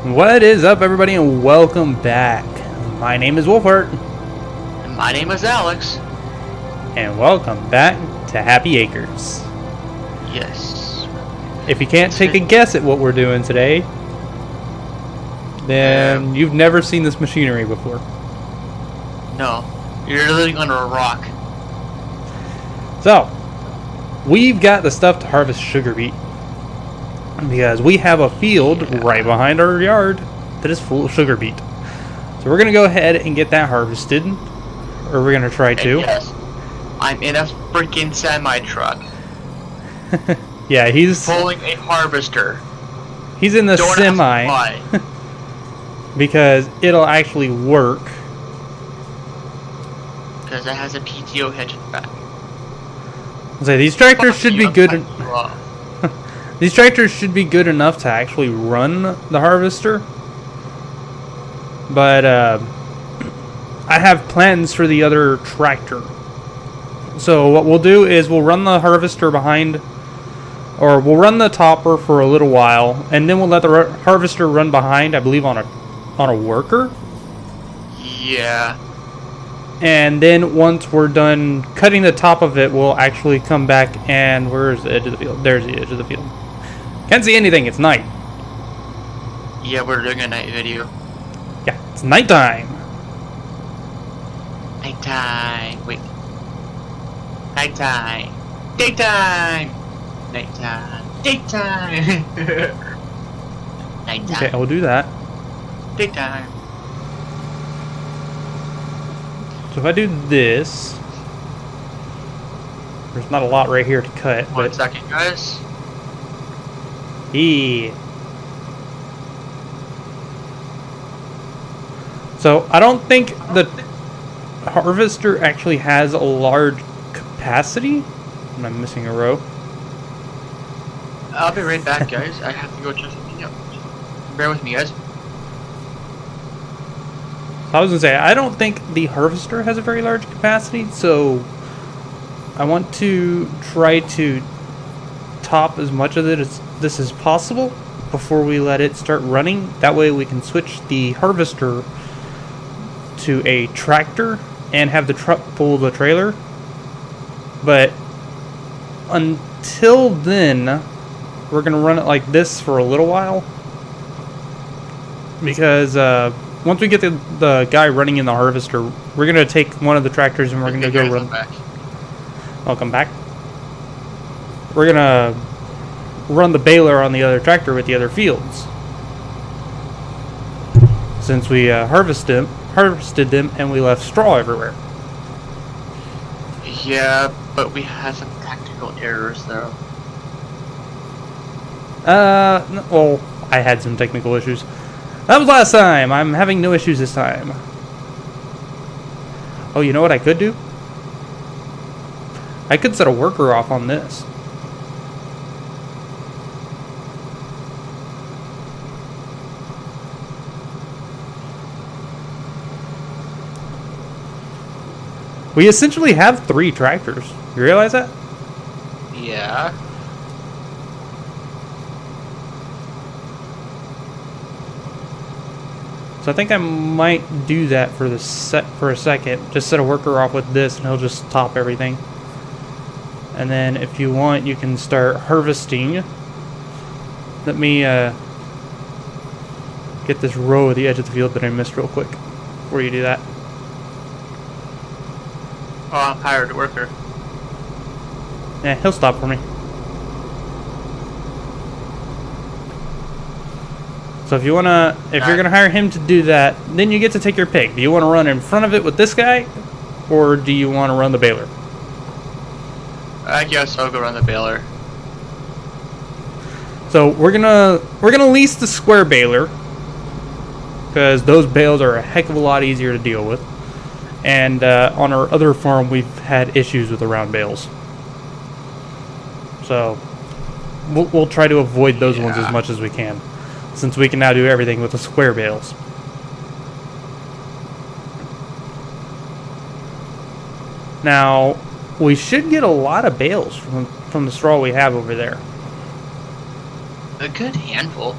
What is up, everybody, and welcome back. My name is Wolfhart. And my name is Alex. And welcome back to Happy Acres. Yes. If you can't take a guess at what we're doing today, then you've never seen this machinery before. No. You're living under a rock. So, we've got the stuff to harvest sugar beet. Because we have a field right behind our yard that is full of sugar beet. So we're going to go ahead and get that harvested. Or we're going to try to. Yes. I'm in a freaking semi-truck. Yeah, he's pulling a harvester. He's in the Don't semi. ask why. Because it'll actually work. Because it has a PTO hitch in the back. So these tractors should be good. These tractors should be good enough to actually run the harvester. But I have plans for the other tractor. So what we'll do is we'll run the harvester behind, or we'll run the topper for a little while, and then we'll let the harvester run behind, I believe, on a worker. Yeah. And then once we're done cutting the top of it, we'll actually come back and... Where's the edge of the field? There's the edge of the field. Can't see anything, it's night. Yeah, we're doing a night video. Yeah, it's nighttime. Nighttime. Wait. Nighttime. Daytime. Nighttime. Daytime. Nighttime. Okay, I will do that. Daytime. So if I do this... There's not a lot right here to cut, but... 1 second, guys. So I don't think the harvester actually has a large capacity. Am I missing a row? I'll be right back, guys. I have to go check something out. Bear with me, guys. I was gonna say, I don't think the harvester has a very large capacity, so I want to try to top as much of it as this is possible before we let it start running. That way we can switch the harvester to a tractor and have the truck pull the trailer. But until then, we're gonna run it like this for a little while, because once we get the guy running in the harvester, we're gonna take one of the tractors and we're gonna go run back. Welcome back. We're gonna run the baler on the other tractor with the other fields, since we harvested them and we left straw everywhere. Yeah, but we had some technical errors though. Well, I had some technical issues. That was last time. I'm having no issues this time. Oh, you know what I could do? I could set a worker off on this. We essentially have 3 tractors. You realize that? Yeah. So I think I might do that for a second. Just set a worker off with this and he'll just top everything. And then if you want, you can start harvesting. Let me get this row at the edge of the field that I missed real quick before you do that. Oh, I hired a worker. Yeah, he'll stop for me. So if you wanna, if you're gonna hire him to do that, then you get to take your pick. Do you want to run in front of it with this guy, or do you want to run the baler? I guess I'll go run the baler. So we're gonna lease the square baler, because those bales are a heck of a lot easier to deal with. And on our other farm, we've had issues with the round bales. So we'll try to avoid those ones as much as we can, since we can now do everything with the square bales. Now, we should get a lot of bales from the straw we have over there. A good handful.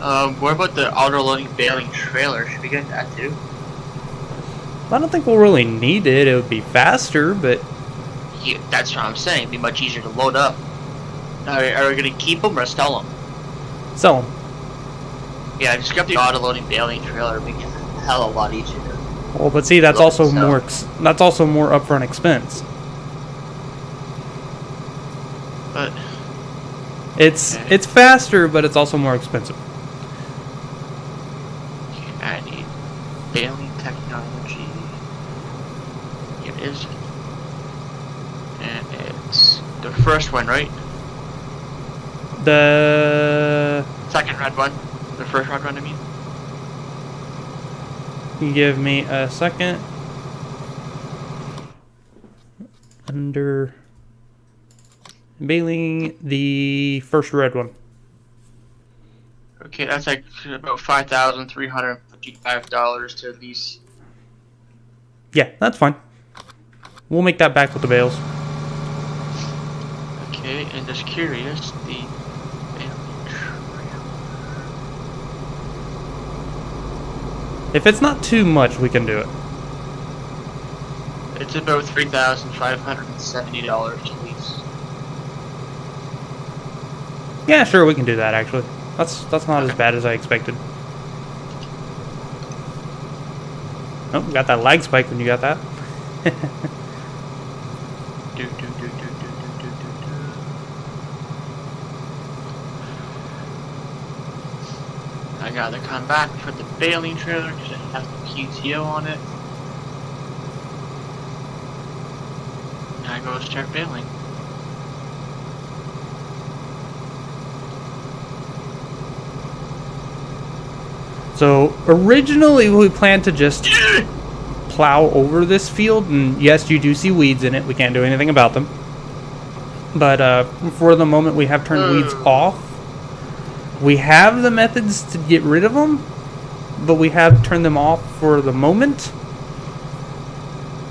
What about the auto-loading baling trailer? Should we get that too? I don't think we'll really need it. It would be faster, but Yeah, that's what I'm saying. It'd be much easier to load up. Are we gonna keep them or sell them? sell them. Yeah, just grab the auto-loading baling trailer. Makes it a hell of a lot easier. Well, but see, that's Load also itself. that's also more upfront expense. But It's faster, but it's also more expensive. okay, I need baling technology. Here it is. And it's the first one, right? The Second red one. The first red one, I mean. give me a second. Under baling, the first red one. Okay, that's like about $5,355 to lease. Yeah, that's fine. We'll make that back with the bales. Okay, and just curious, the baling trailer. If it's not too much, we can do it. It's about $3,570 to lease. Yeah, sure, we can do that. Actually, that's not as bad as I expected. Oh, got that lag spike when you got that. I gotta come back for the baling trailer because it has the PTO on it. And I go start baling. So originally we planned to just plow over this field, and yes, you do see weeds in it. We can't do anything about them. But for the moment, we have turned weeds off. We have the methods to get rid of them, but we have turned them off for the moment.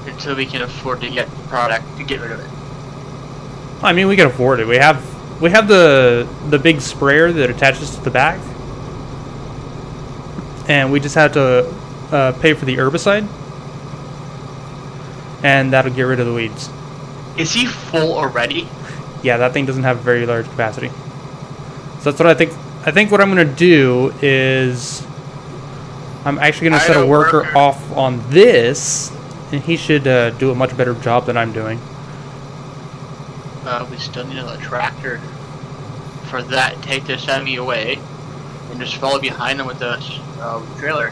Until we can afford to get the product to get rid of it. I mean, we can afford it. We have the big sprayer that attaches to the back, and we just have to pay for the herbicide, and that'll get rid of the weeds. Is he full already? Yeah, that thing doesn't have very large capacity. So that's what I think. I think what I'm going to do is I'm actually going to set a worker off on this, and he should do a much better job than I'm doing. We still need another tractor for that. Take the semi away and just follow behind him with the trailer.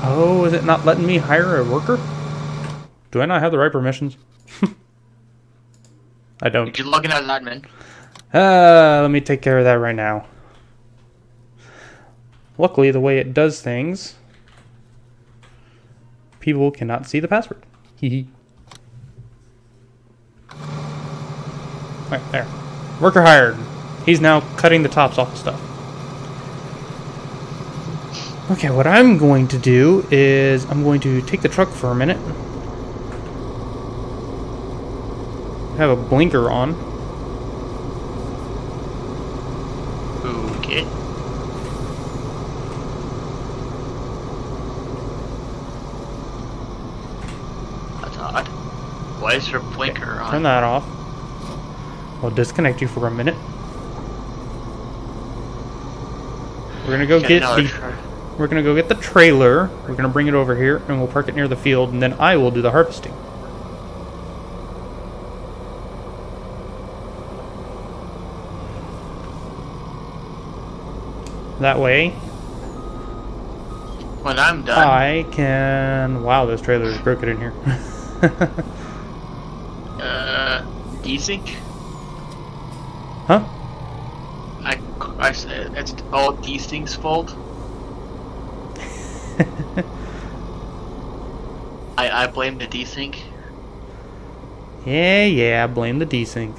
Oh, is it not letting me hire a worker? Do I not have the right permissions? I don't. You're looking at an admin. Let me take care of that right now. Luckily, the way it does things, people cannot see the password. Hee. Right, there. Worker hired. He's now cutting the tops off the stuff. Okay, what I'm going to do is I'm going to take the truck for a minute. Have a blinker on. Okay. That's odd. Why is her blinker on? Turn that off. I'll disconnect you for a minute. We're gonna go get the trailer. We're gonna bring it over here, and we'll park it near the field, and then I will do the harvesting. That way, when I'm done, I can. Wow, this trailer is broken in here. desync? Huh? I said it's all desync's fault. I blame the desync. Yeah, blame the desync.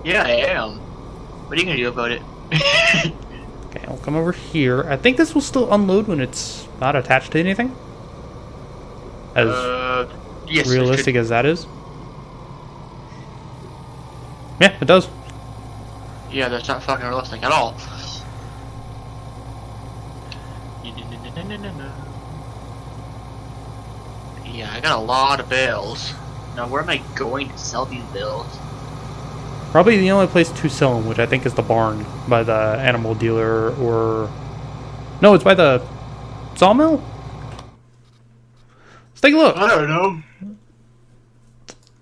Yeah, I am. What are you gonna do about it? Okay, I'll come over here. I think this will still unload when it's not attached to anything. As Yes, realistic as that is. Yeah, it does. Yeah, that's not fucking realistic at all. Yeah, I got a lot of bales. Now, where am I going to sell these bales? Probably the only place to sell them, which I think is the barn by the animal dealer, or no, it's by the sawmill. Let's take a look. I don't know.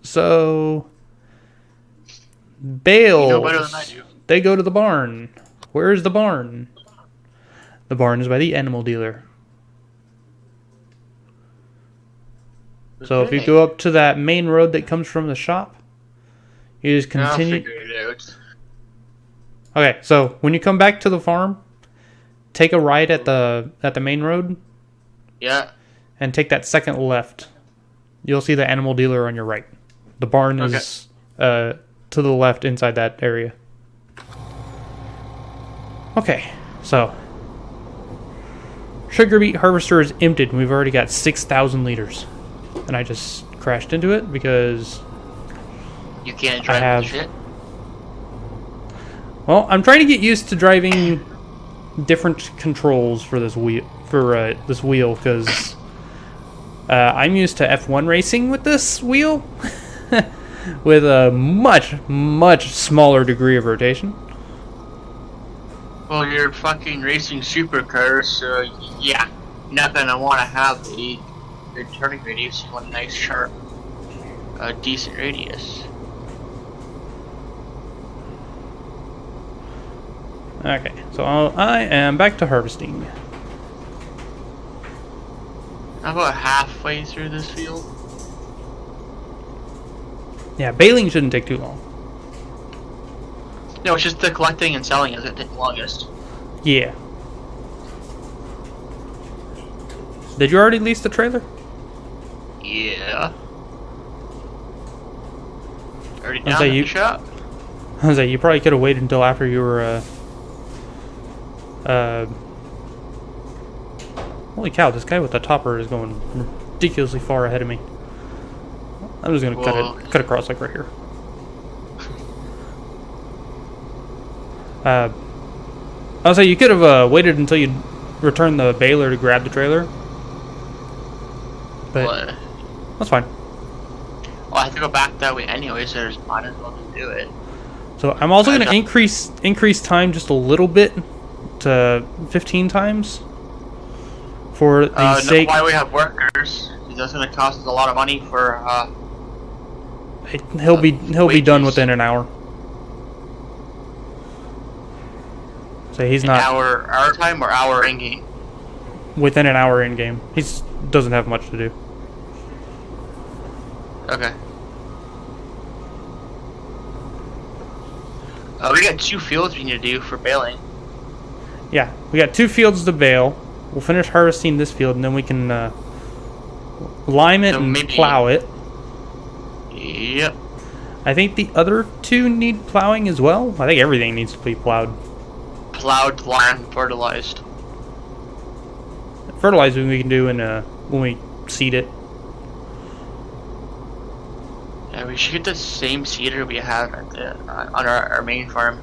So, bales. You know better than I do. They go to the barn. Where is the barn? The barn is by the animal dealer. So if you go up to that main road that comes from the shop, you just continue. I'll figure it out. Okay, so when you come back to the farm, take a right at the main road. Yeah. And take that second left. You'll see the animal dealer on your right. The barn is to the left inside that area. Okay, so sugar beet harvester is emptied. We've already got 6,000 liters. And I just crashed into it because you can't drive the shit. Well, I'm trying to get used to driving different controls for this wheel because I'm used to F1 racing with this wheel with a much smaller degree of rotation. Well, you're fucking racing supercars, so yeah, you're not gonna want to have the turning radius. You want a nice, sharp, decent radius. Okay, so I am back to harvesting. I'm about halfway through this field. Yeah, baling shouldn't take too long. No, it's just the collecting and selling is it the longest. Yeah. Did you already lease the trailer? Yeah. Already down at the shop? I was like, you probably could have waited until after you were, holy cow, this guy with the topper is going ridiculously far ahead of me. I'm just gonna cut across like right here. I was like, you could have waited until you returned the baler to grab the trailer. But that's fine. Well, I have to go back that way anyway, so there's might as well just do it. So I'm also going to increase time just a little bit to 15 times for the sake. Why we have workers? That's going to cost us a lot of money for. He'll be done within an hour. So he's not our time or hour in game. Within an hour in game. He doesn't have much to do. Okay. We got 2 fields we need to do for baling. Yeah, we got 2 fields to bale. We'll finish harvesting this field, and then we can lime it and plow it. Yep. I think the other 2 need plowing as well. I think everything needs to be plowed. Plowed, limed, fertilized. Fertilizing we can do when we seed it. Yeah, we should get the same seeder we have at on our main farm.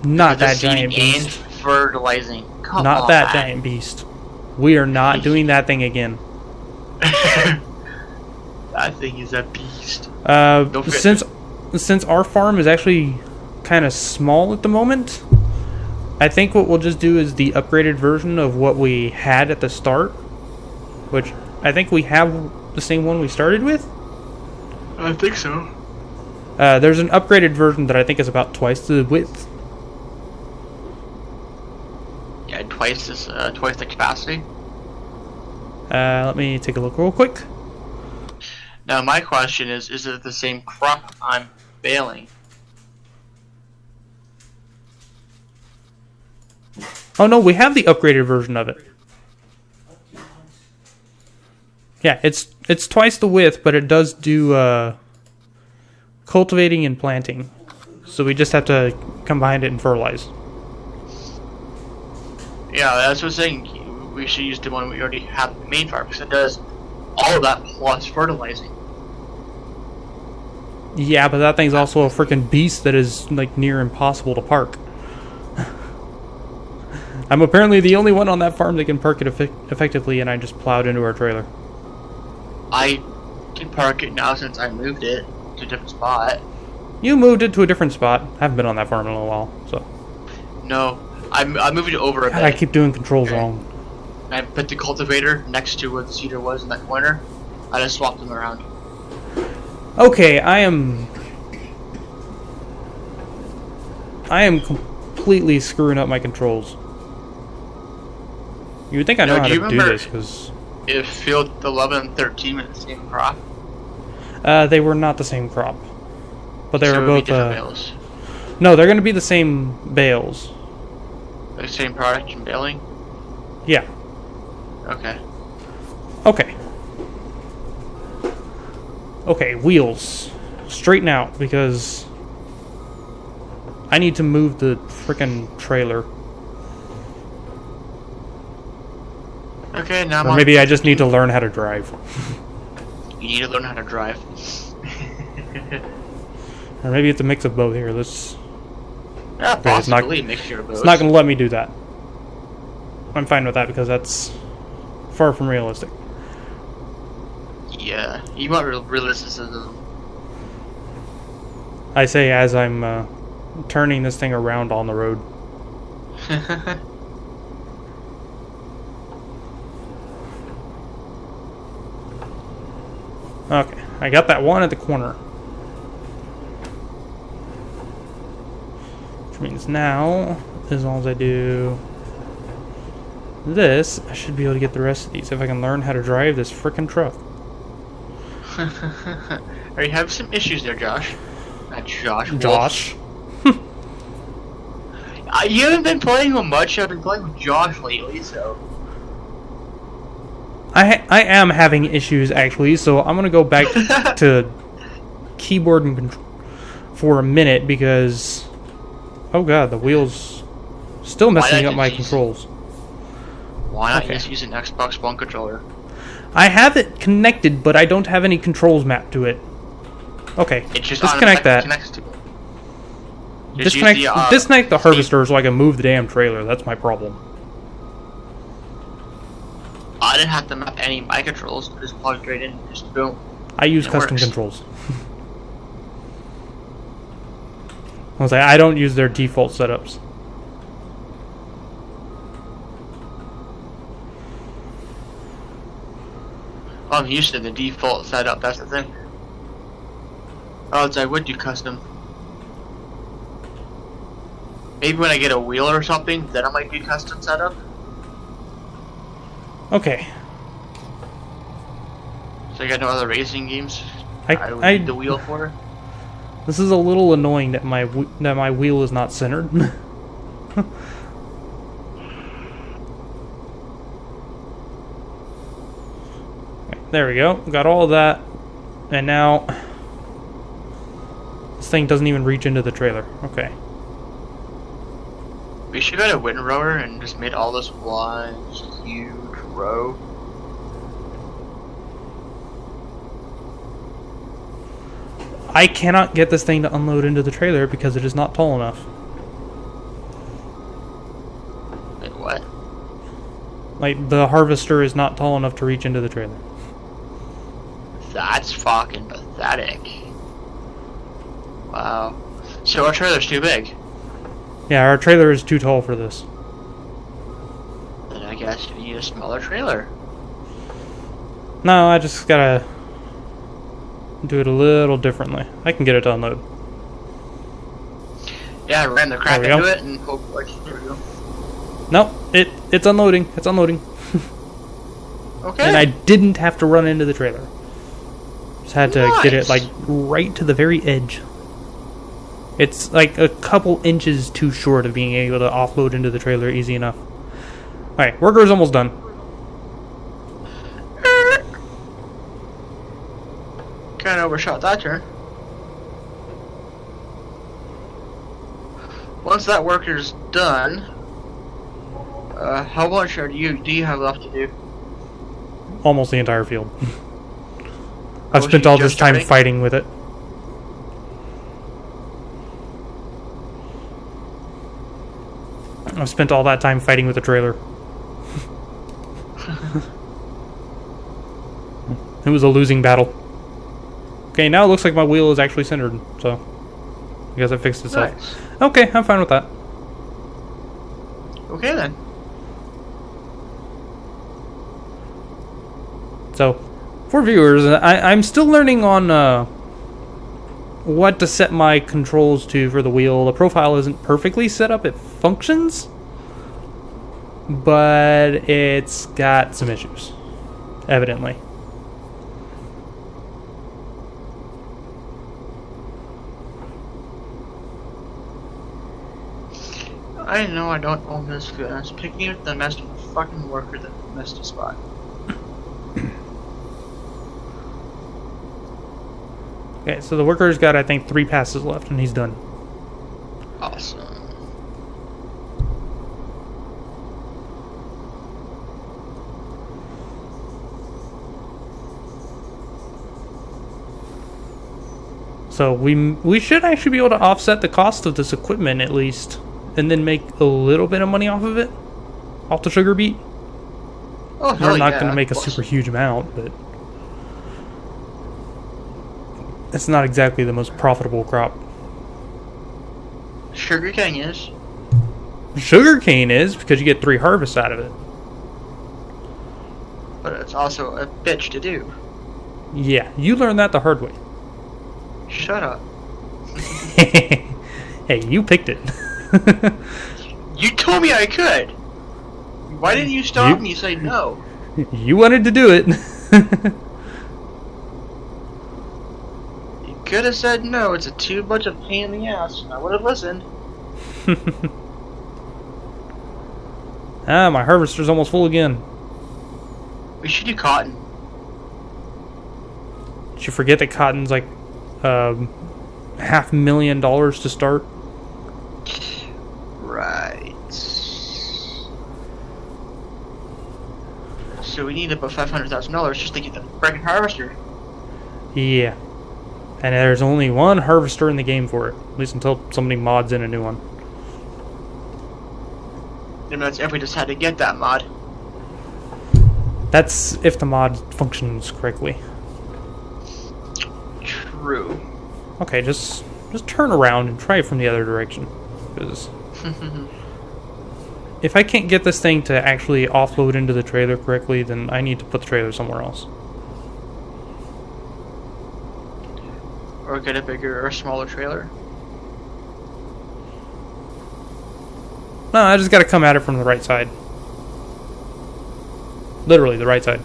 Not that giant beast. And fertilizing. Not that giant beast. We are not doing that thing again. That thing is a beast. Since our farm is actually kind of small at the moment, I think what we'll just do is the upgraded version of what we had at the start, which I think we have the same one we started with. I think so. There's an upgraded version that I think is about twice the width. Yeah, twice the capacity. Let me take a look real quick. Now my question is it the same crop I'm baling? Oh no, we have the upgraded version of it. Yeah, it's twice the width, but it does do cultivating and planting. So we just have to combine it and fertilize. Yeah, that's what I'm saying. We should use the one we already have in the main farm because it does all of that plus fertilizing. Yeah, but that thing's also a freaking beast that is, like, near impossible to park. I'm apparently the only one on that farm that can park it effectively, and I just plowed into our trailer. I can park it now since I moved it to a different spot. You moved it to a different spot. I haven't been on that farm in a little while, so... No, I moved it over a bit. I keep doing controls wrong. I put the cultivator next to where the cedar was in that corner. I just swapped them around. Okay, I am completely screwing up my controls. You would think I know how to do this, because... if field 11 and 13 were the same crop? They were not the same crop. But they were both, different bales. No, they're going to be the same bales. The same product and baling? Yeah. Okay. Okay. Okay, wheels. Straighten out, because I need to move the frickin' trailer. Okay, now Or maybe I just need to learn how to drive. You need to learn how to drive. Or maybe it's a mix of both here. Let's... Yeah, Okay, possibly a mixture of both. It's not going to let me do that. I'm fine with that, because that's far from realistic. Yeah, you want realism. I say as I'm turning this thing around on the road. Okay, I got that one at the corner. Which means now, as long as I do this, I should be able to get the rest of these if I can learn how to drive this frickin' truck. Are you having some issues there, Josh? Not Josh. Josh? You haven't been playing with much. I've been playing with Josh lately, so... I am having issues, actually, so I'm going to go back to keyboard and control for a minute, because... Oh god, the wheel's still messing up my controls. Why not just use an Xbox One controller? I have it connected, but I don't have any controls mapped to it. Okay, It just disconnect that. Connects to it. Disconnect the harvester so I can move the damn trailer. That's my problem. I didn't have to map any of my controls. Just plugged right in. Just boom. I use It custom works. controls. I was like, I don't use their default setups. I'm used to the default setup. That's the thing. Or I would do custom. Maybe when I get a wheel or something, then I might do custom setup. Okay. So you got no other racing games? I would I need the wheel for. This is a little annoying that my wheel is not centered. There we go. Got all of that, and now this thing doesn't even reach into the trailer. Okay. We should have got a windrower and just made all this one huge row. I cannot get this thing to unload into the trailer because it is not tall enough. Wait, what? Like, the harvester is not tall enough to reach into the trailer. That's fucking pathetic. Wow. So our trailer's too big. Yeah, our trailer is too tall for this. Then I guess you need a smaller trailer. No, I just gotta do it a little differently. I can get it to unload. Yeah, I ran the crap There we into go. it and hope like there we go. Nope, it's unloading. It's unloading. Okay. And I didn't have to run into the trailer. Just had to get it like Nice. right to the very edge. It's like a couple inches too short of being able to offload into the trailer easy enough. Alright, worker's almost done. Kinda overshot that turn. Once that worker's done, how much do you have left to do? Almost the entire field. Oh, I've so spent you all just this time starting? fighting with it. I've spent all that time fighting with the trailer. It was a losing battle. Okay, now it looks like my wheel is actually centered, so I guess it fixed itself. Nice. Okay, I'm fine with that. Okay then. So, for viewers, I'm still learning on what to set my controls to for the wheel. The profile isn't perfectly set up. It functions, but it's got some issues, evidently. I know I don't own this field. I was picking up the messed fucking worker that messed a spot. Okay, so the worker's got, I think, 3 passes left, and he's done. Awesome. So we should actually be able to offset the cost of this equipment at least, and then make a little bit of money off of it, off the sugar beet. Oh, hell We're not yeah, going to make a of course. super huge amount, but it's not exactly the most profitable crop. Sugarcane is. Sugarcane is, because you get 3 harvests out of it. But it's also a bitch to do. Yeah, you learned that the hard way. Shut up. Hey, you picked it. You told me I could. Why didn't you stop me and say no? You wanted to do it. You could have said no. It's too much of a pain in the ass. I would have listened. Ah, my harvester's almost full again. We should do cotton. Did you forget that cotton's like $500,000 to start? Right. So we need about $500,000 just to get the freaking harvester. Yeah. And there's only one harvester in the game for it. At least until somebody mods in a new one. And that's if we decide to get that mod. That's if the mod functions correctly. True. Okay, just turn around and try it from the other direction. Because if I can't get this thing to actually offload into the trailer correctly, then I need to put the trailer somewhere else. Or get a bigger or smaller trailer. No, I just gotta come at it from the right side. Literally, the right side.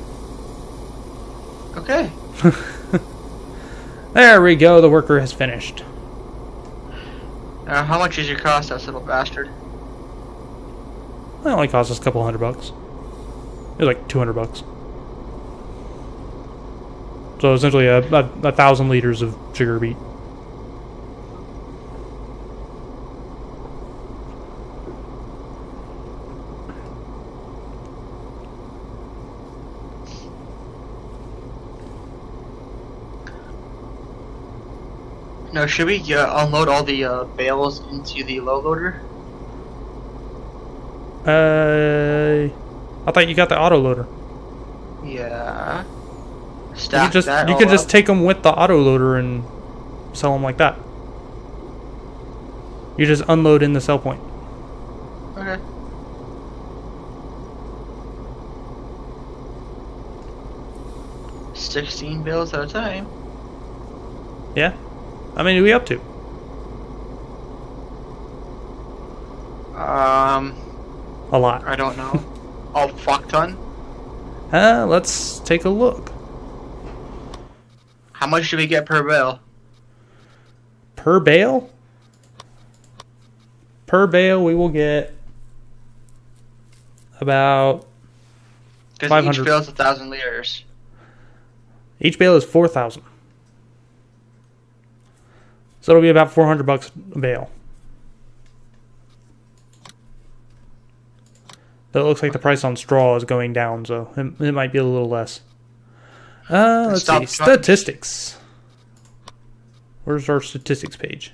Okay. There we go, the worker has finished. How much does your cost, that little bastard? It only cost us a couple $100. It was like $200. So essentially a 1,000 liters of sugar beet. No, should we unload all the bales into the low loader? I thought you got the auto loader. Yeah. You Stack could that you all could just up. take them with the auto loader and sell them like that. You just unload in the sell point. Okay. $16 bales at a time. Yeah? How many are we up to? A lot. I don't know. Oh, fuck ton. Let's take a look. How much do we get per bale? Per bale? Per bale, we will get about Because 500. each bale is 1,000 liters. Each bale is 4,000. So it'll be about $400 a bale. But it looks like the price on straw is going down, so it might be a little less. Let's see. Statistics. Where's our statistics page?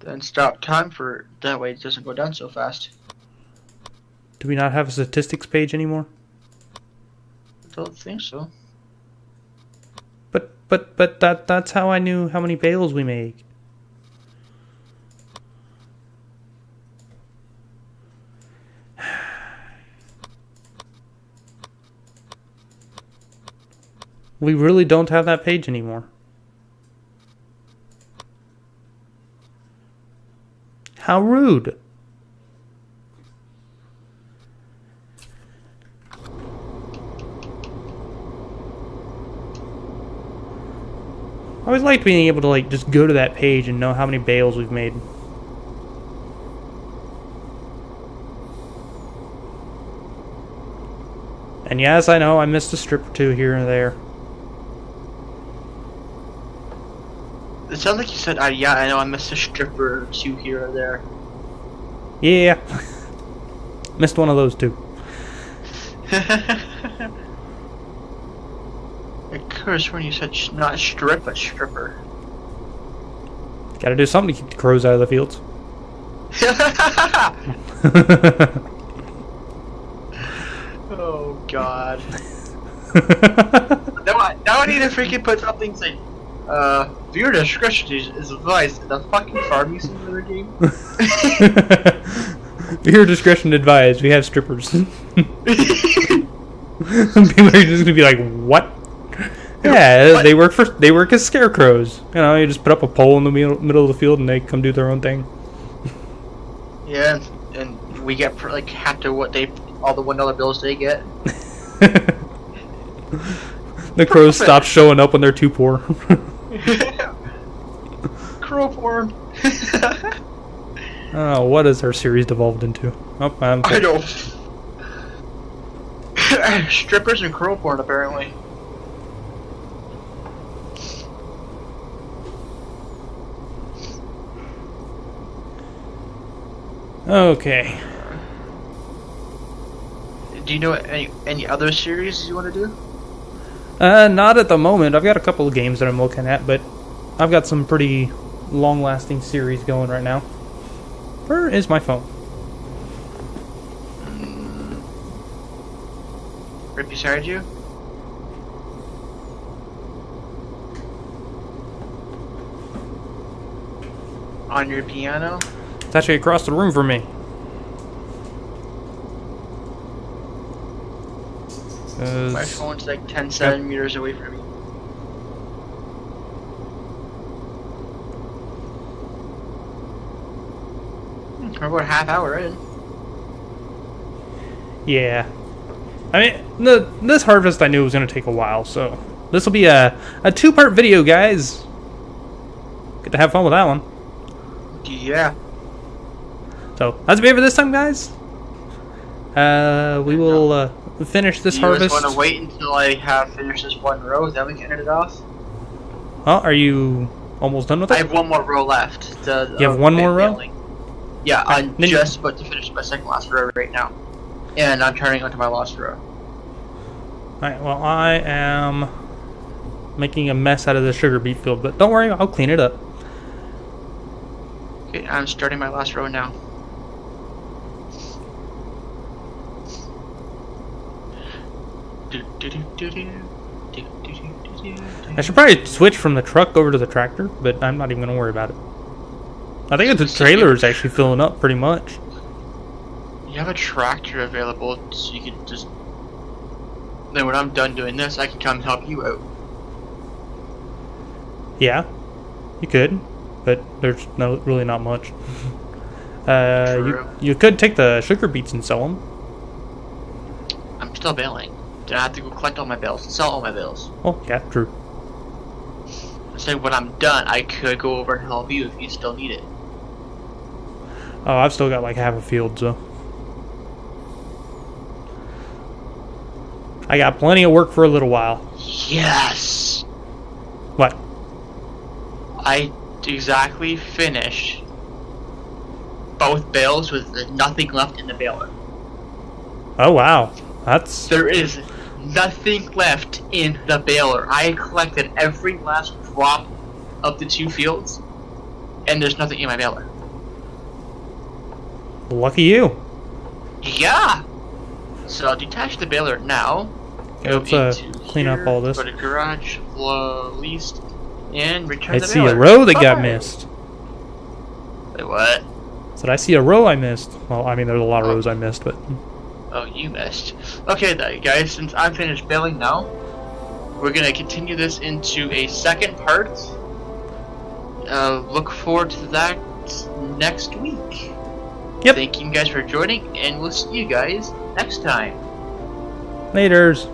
Then stop time for it. That way it doesn't go down so fast. Do we not have a statistics page anymore? I don't think so. But that's how I knew how many bales we make. We really don't have that page anymore. How rude. I always liked being able to like just go to that page and know how many bales we've made. And yes, I know I missed a strip or two here and there. It sounds like you said, yeah, I know I missed a stripper or two here or there. Yeah. Missed one of those too. It cursed when you said not strip, but stripper. Gotta do something to keep the crows out of the fields. Oh god. now I need to freaking put something saying, viewer discretion is advised in the fucking farming simulator game. Viewer discretion advised, we have strippers. People are just gonna be like, what? Yeah, what? they work as scarecrows. You know, you just put up a pole in the middle of the field and they come do their own thing. Yeah, and we get like half to what all the $1 bills they get. The crows stop showing up when they're too poor. Crow porn. Oh, what has our series devolved into? Oh, I know. Strippers and crow porn, apparently. Okay. Do you know any other series you want to do? Not at the moment. I've got a couple of games that I'm looking at, but I've got some pretty long-lasting series going right now. Where is my phone? Right beside you? On your piano? It's actually across the room from me. My phone's like 10 centimeters away from me. We're about a half hour in. Yeah. I mean, this harvest I knew was going to take a while, so this will be a two-part video, guys. Get to have fun with that one. Yeah. So, that's it for this time, guys. We will finish this harvest. You just want to wait until I have finished this one row, then we can end it off? Oh, are you almost done with it? I have one more row left. You have one more row? Yeah, I'm just about to finish my second last row right now. And I'm turning onto my last row. Alright, well, I am making a mess out of the sugar beet field, but don't worry, I'll clean it up. Okay, I'm starting my last row now. I should probably switch from the truck over to the tractor, but I'm not even going to worry about it. I think the trailer is actually filling up pretty much. You have a tractor available, so you can just... Then when I'm done doing this, I can come help you out. Yeah, you could, but there's really not much. You could take the sugar beets and sell them. I'm still bailing. Then I have to go collect all my bales and sell all my bales. Oh, yeah, true. So when I'm done, I could go over and help you if you still need it. Oh, I've still got like half a field, so I got plenty of work for a little while. Yes! What? I exactly finished both bales with nothing left in the baler. Oh, wow. That's... There is nothing left in the baler. I collected every last drop of the two fields, and there's nothing in my baler. Lucky you. Yeah! So I'll detach the baler now. Okay, let's clean up all this. Go to garage, least, and return I the see baler. a row that got Bye. missed. Wait, what? Said I see a row I missed. Well, I mean, there's a lot of rows I missed, but Oh, you missed. Okay, then, guys, since I'm finished baling now, we're gonna continue this into a second part. Look forward to that next week. Yep. Thank you guys for joining, and we'll see you guys next time. laters.